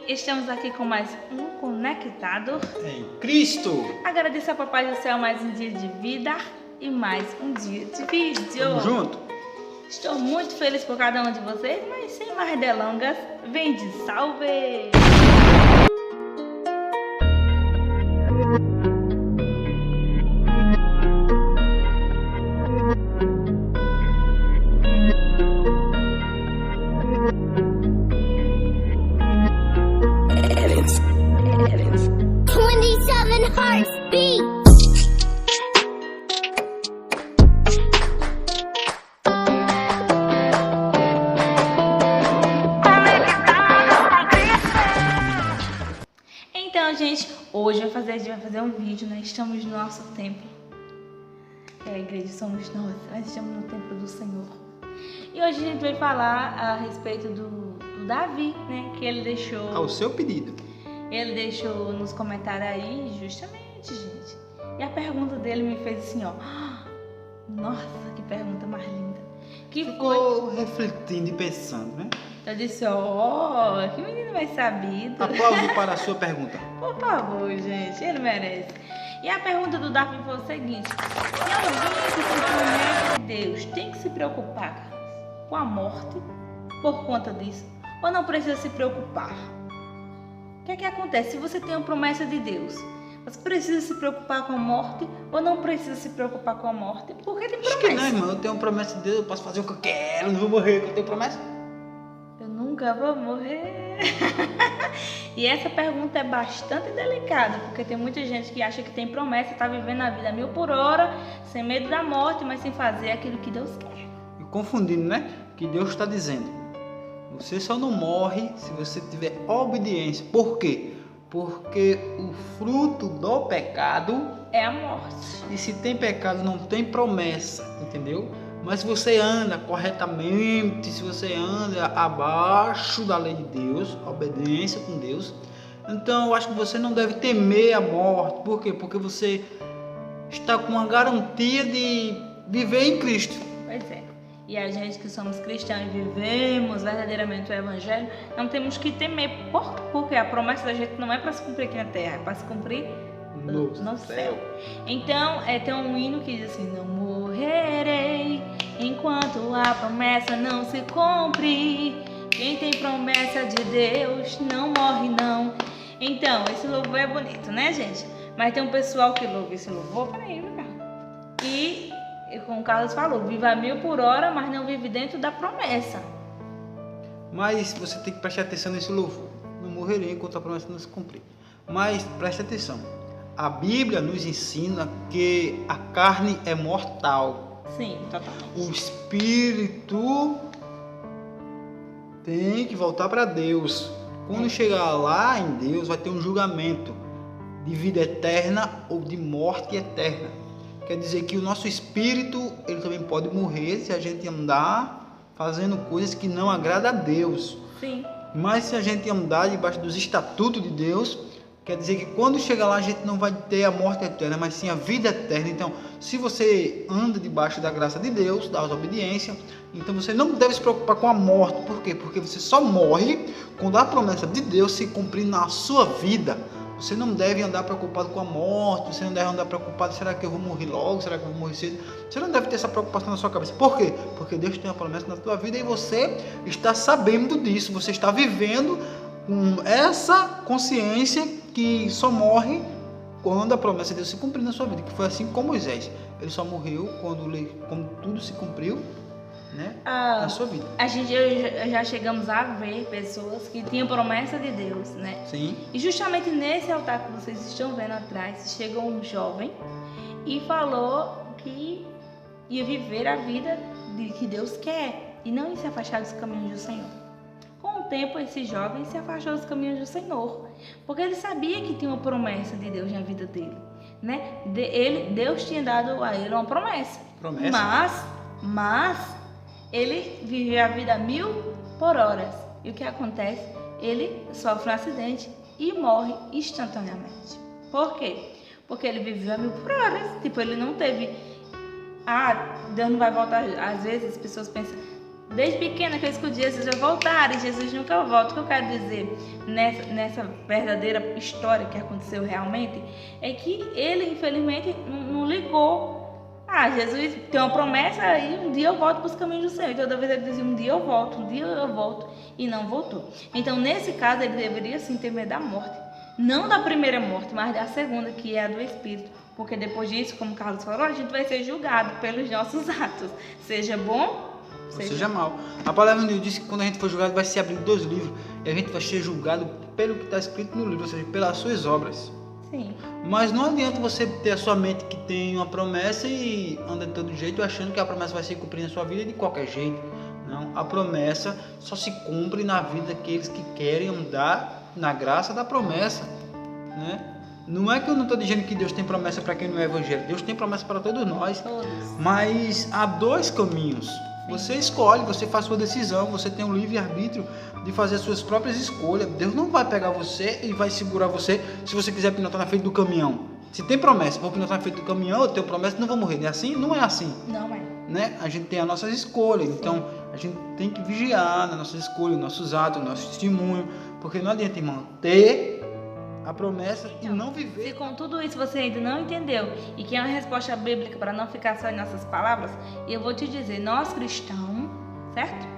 Estamos aqui com mais um Conectado em Cristo. Agradeço ao Papai do Céu mais um dia de vida e mais um dia de vídeo. Tamo junto. Estou muito feliz por cada um de vocês, mas sem mais delongas, vem de salve! Então, gente, hoje a gente vai fazer um vídeo, né? Estamos no nosso templo. A igreja somos nós estamos no templo do Senhor. E hoje a gente vai falar a respeito do Davi, né? Que ele deixou... Ao seu pedido. Ele deixou nos comentários aí, justamente, gente. E a pergunta dele me fez assim, ó. Nossa, que pergunta mais linda. Que Ficou refletindo e pensando, né? Eu disse, ó, que menino mais sabido. Aplauso para a sua pergunta. Por favor, gente, ele merece. E a pergunta do Davi foi o seguinte: se alguém que se promete a Deus tem que se preocupar com a morte por conta disso, ou não precisa se preocupar? O que é que acontece? Se você tem uma promessa de Deus, você precisa se preocupar com a morte ou não precisa se preocupar com a morte? Porque tem promessa. Acho que não, irmão. Eu tenho uma promessa de Deus, eu posso fazer o que eu quero, não vou morrer, eu tenho promessa. Eu nunca vou morrer. E essa pergunta é bastante delicada, porque tem muita gente que acha que tem promessa, está vivendo a vida a 1000 por hora, sem medo da morte, mas sem fazer aquilo que Deus quer. E confundindo, né? Que Deus está dizendo: você só não morre se você tiver obediência. Por quê? Porque o fruto do pecado é a morte. E se tem pecado, não tem promessa, entendeu? Mas se você anda corretamente, se você anda abaixo da lei de Deus, obediência com Deus, então eu acho que você não deve temer a morte. Por quê? Porque você está com uma garantia de viver em Cristo. Pois é. E a gente que somos cristãos e vivemos verdadeiramente o Evangelho, não temos que temer. Porque a promessa da gente não é para se cumprir aqui na terra, é para se cumprir no céu. Então, tem um hino que diz assim: não morrerei enquanto a promessa não se cumpre. Quem tem promessa de Deus não morre não. Então, esse louvor é bonito, né, gente? Mas tem um pessoal que louva esse louvor para ir, e como o Carlos falou, vive a 1000 por hora, mas não vive dentro da promessa. Mas você tem que prestar atenção nesse louvor. Não morrerei enquanto a promessa não se cumprir. Mas preste atenção. A Bíblia nos ensina que a carne é mortal. Sim, totalmente. O espírito tem que voltar para Deus. Quando chegar lá em Deus, vai ter um julgamento de vida eterna ou de morte eterna. Quer dizer que o nosso espírito, ele também pode morrer se a gente andar fazendo coisas que não agradam a Deus. Sim. Mas se a gente andar debaixo dos estatutos de Deus, quer dizer que quando chegar lá a gente não vai ter a morte eterna, mas sim a vida eterna. Então, se você anda debaixo da graça de Deus, da obediência, então você não deve se preocupar com a morte. Por quê? Porque você só morre quando a promessa de Deus se cumprir na sua vida. Você não deve andar preocupado com a morte, você não deve andar preocupado: será que eu vou morrer logo? Será que eu vou morrer cedo? Você não deve ter essa preocupação na sua cabeça. Por quê? Porque Deus tem uma promessa na sua vida e você está sabendo disso, você está vivendo com essa consciência que só morre quando a promessa de Deus se cumprir na sua vida, que foi assim com Moisés. Ele só morreu quando tudo se cumpriu, né, na sua vida. A gente já chegamos a ver pessoas que tinham promessa de Deus, né? Sim. E justamente nesse altar que vocês estão vendo atrás, chegou um jovem e falou que ia viver a vida que Deus quer e não ia se afastar dos caminhos do Senhor. Com o tempo, esse jovem se afastou dos caminhos do Senhor, porque ele sabia que tinha uma promessa de Deus na vida dele, né? Deus tinha dado a ele uma promessa. Mas ele viveu a vida a 1000 por hora. E o que acontece? Ele sofre um acidente e morre instantaneamente. Por quê? Porque ele viveu a 1000 por hora. Tipo, ele não teve... Deus não vai voltar. Às vezes as pessoas pensam: Desde pequena que eu escuto Jesus vai voltar e Jesus nunca volta. O que eu quero dizer nessa verdadeira história que aconteceu realmente é que ele, infelizmente, não ligou. Jesus tem uma promessa e um dia eu volto para os caminhos do Senhor. E toda vez ele dizia, um dia eu volto, e não voltou. Então, nesse caso, ele deveria sim ter medo da morte. Não da primeira morte, mas da segunda, que é a do Espírito. Porque depois disso, como o Carlos falou, a gente vai ser julgado pelos nossos atos. Seja bom, seja mal. A palavra de Deus diz que quando a gente for julgado, vai se abrir 2 livros. E a gente vai ser julgado pelo que está escrito no livro, ou seja, pelas suas obras. Sim. Mas não adianta você ter a sua mente que tem uma promessa e anda de todo jeito achando que a promessa vai se cumprir na sua vida de qualquer jeito. Não, a promessa só se cumpre na vida daqueles que querem andar na graça da promessa, né? Não é que eu não estou dizendo que Deus tem promessa para quem não é evangélico. Deus tem promessa para todos nós. Mas há 2 caminhos. Você escolhe, você faz sua decisão, você tem um livre-arbítrio de fazer as suas próprias escolhas. Deus não vai pegar você e vai segurar você se você quiser pilotar na frente do caminhão. Se tem promessa, vou pilotar na frente do caminhão, eu tenho promessa, não vou morrer. Não é assim? Não é assim. Não é. Né? A gente tem as nossas escolhas, então a gente tem que vigiar nas nossas escolhas, nossos atos, nosso testemunho, porque não adianta, irmão, ter a promessa e não viver. Se com tudo isso você ainda não entendeu e que é uma resposta bíblica para não ficar só em nossas palavras, eu vou te dizer, nós cristãos, certo?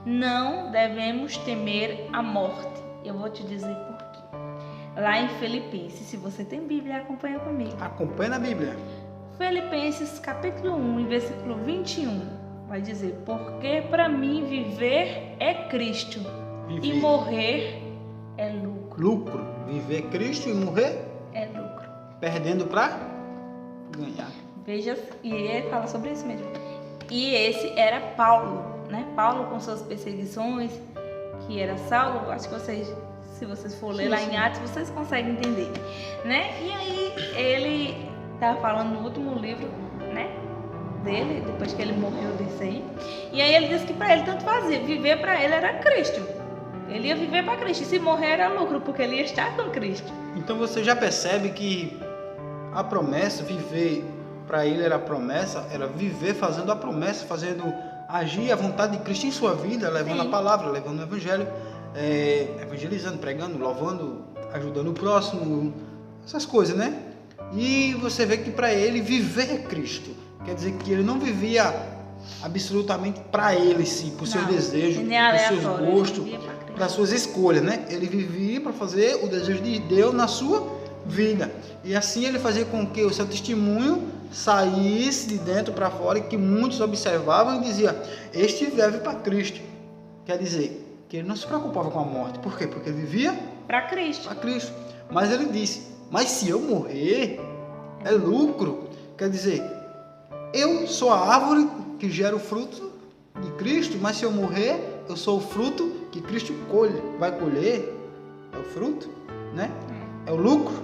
Não devemos temer a morte. Eu vou te dizer por quê. Lá em Filipenses, se você tem Bíblia, acompanha comigo. Acompanha na Bíblia. Filipenses capítulo 1, em versículo 21, vai dizer, porque para mim viver é Cristo e morrer é lucro. Lucro. Viver Cristo e morrer é lucro. Perdendo para ganhar. Veja, e ele fala sobre isso mesmo. E esse era Paulo, né? Paulo com suas perseguições, que era Saulo. Acho que vocês, se vocês for ler lá em Atos, vocês conseguem entender, né? E aí ele estava falando no último livro, né? Dele, depois que ele morreu desse aí. E aí ele disse que para ele tanto fazia, viver para ele era Cristo. Ele ia viver para Cristo, e se morrer era lucro, porque ele ia estar com Cristo. Então você já percebe que a promessa, viver para ele era a promessa, era viver fazendo a promessa, fazendo agir a vontade de Cristo em sua vida, levando a palavra, levando o evangelho, evangelizando, pregando, louvando, ajudando o próximo, essas coisas, né? E você vê que para ele viver é Cristo, quer dizer que ele não vivia absolutamente para ele sim, por seus desejos, por seus gostos, para suas escolhas, né? Ele vivia para fazer o desejo de Deus na sua vida. E assim ele fazia com que o seu testemunho saísse de dentro para fora e que muitos observavam e diziam, este vive para Cristo. Quer dizer, que ele não se preocupava com a morte. Por quê? Porque ele vivia para Cristo. Mas ele disse, mas se eu morrer, é lucro. Quer dizer, eu sou a árvore que gera o fruto de Cristo, mas se eu morrer, eu sou o fruto que Cristo vai colher. É o fruto, né? É o lucro,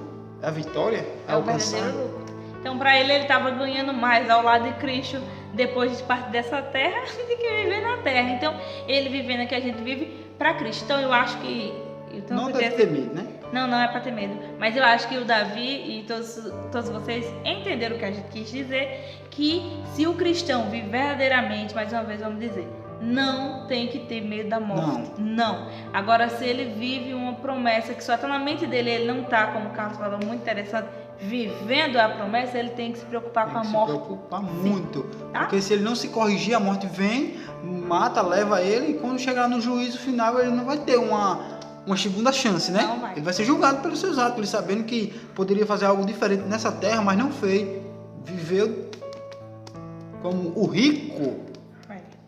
é a vitória, é o verdadeiro lucro. Então, para ele estava ganhando mais ao lado de Cristo depois de partir dessa terra do que viver na terra. Então, ele vivendo que a gente vive para Cristo. Então, eu acho que... não deve ter medo, né? Não é para ter medo. Mas eu acho que o Davi e todos vocês entenderam o que a gente quis dizer, que se o cristão vive verdadeiramente, mais uma vez vamos dizer, não tem que ter medo da morte. Não. Agora, se ele vive uma promessa que só está na mente dele, ele não está, como o Carlos falou, muito interessante, vivendo a promessa, ele tem que se preocupar com a morte. Tem que se preocupar muito. Tá? Porque se ele não se corrigir, a morte vem, mata, leva ele, e quando chegar no juízo final, ele não vai ter uma segunda chance, né? Ele vai ser julgado pelos seus atos, ele sabendo que poderia fazer algo diferente nessa terra, mas não fez. Viveu como o rico,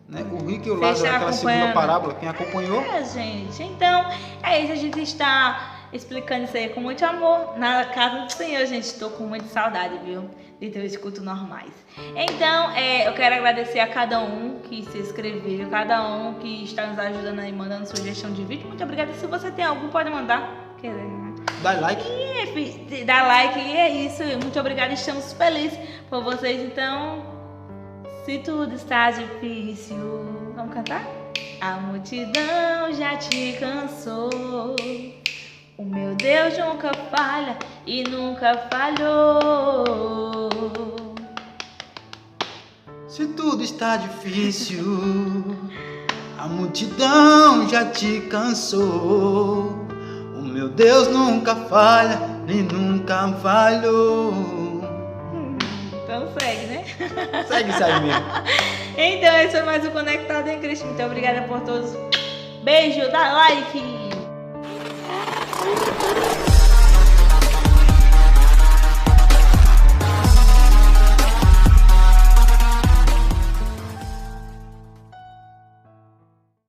né? O rico e o Lázaro, aquela segunda parábola, quem acompanhou? Gente, então é isso, a gente está explicando isso aí com muito amor na casa do Senhor, gente. Estou com muita saudade, viu? De ter os cultos normais. Então, eu quero agradecer a cada um que se inscreveu, cada um que está nos ajudando aí, mandando sugestão de vídeo. Muito obrigada. Se você tem algum, pode mandar. Dá like. Dá like e é isso. Muito obrigada. Estamos felizes por vocês. Então, se tudo está difícil, vamos cantar? A multidão já te cansou. O meu Deus nunca falha e nunca falhou. Se tudo está difícil, A multidão já te cansou. O meu Deus nunca falha, nem nunca falhou. Então segue, né? Segue isso aí mesmo. Então, esse foi mais um Conectado em Cristo. Muito obrigada por todos. Beijo, dá like!